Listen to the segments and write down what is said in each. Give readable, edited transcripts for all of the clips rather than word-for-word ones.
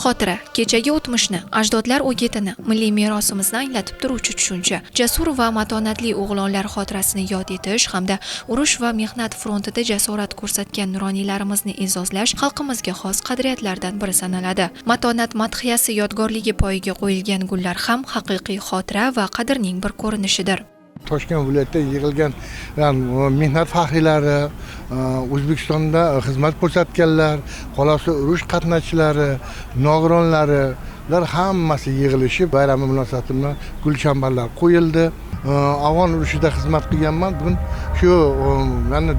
Xotira, kechagi o'tmishni, ajdodlar o'gitini, milliy merosimizni anglatib turuvchi tushuncha. Jasur va matonatli o'g'lonlar xotirasini yod etish hamda urush va mehnat frontida jasorat ko'rsatgan nuroniylarimizni e'zozlash xalqimizga xos qadriyatlardan biri sanaladi. Matonat madhiyasi yodgorligi poyiga qo'yilgan gullar ham haqiqiy xotira va qadrning bir ko'rinishidir. Toshkent viloyatida yig'ilgan mehnat faxriylari, O'zbekistonda xizmat ko'rsatganlar, qolasi urush qatnashchilari, nogironlari hammasi yig'ilishib bayrami munosabati bilan gulchambarlar qo'yildi. Afg'on urushida xizmat qilganman. Bugun shu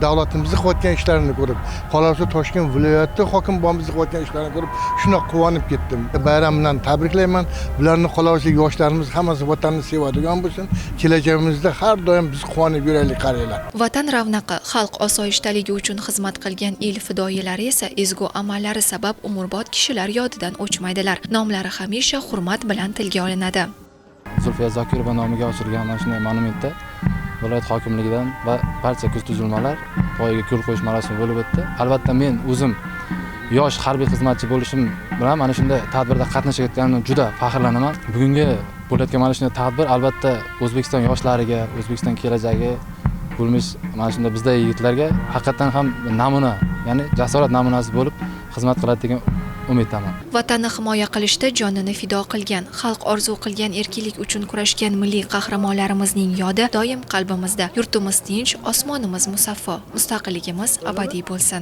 davlatimizni qilayotgan ishlarini ko'rib, qolasi Toshkent viloyati hokim bobimizni qilayotgan ishlarini ko'rib, shundoq quvonib ketdim. Bayram bilan tabriklayman. Bularni qolasi yoshlarimiz hammasi vatanni sevadigan bo'lsin. Kelajagimizda har doim biz quvonib yuraylik qaranglar. Vatan ravnaqi, xalq osoyishtaligi uchun xizmat qilgan el fidoyilari esa ezgu amallari sabab umrbod kishilar yodidan o'chmaydilar. Nomlari hamisha hurmat bilan tilga olinadi. Zulfiya Zokirova nomiga ochilgan mana shunday monumentda viloyat hokimligidan va barcha kuch tuzilmalar poyiga gul qo'yish marosimi bo'lib o'tdi. Albatta men o'zim yosh harbiy xizmatchi bo'lishim bilan mana shunday tadbirda qatnashayotganimdan juda faxrlanaman. Bugungi bo'layotgan mana shunday tadbir albatta O'zbekiston yoshlariga, O'zbekiston kelajagiga bo'lmish mana shunday bizday yigitlarga haqiqatan ham namuna, ya'ni jasorat namunasi bo'lib xizmat qiladi degan umiddaman. Vatanni himoya qilishda jonini fido qilgan, xalq orzu qilgan erkinlik uchun kurashgan milliy qahramonlarimizning yodi doim qalbimizda. Yurtimiz tinch, osmonimiz musaffo, mustaqilligimiz abadiy bo'lsin.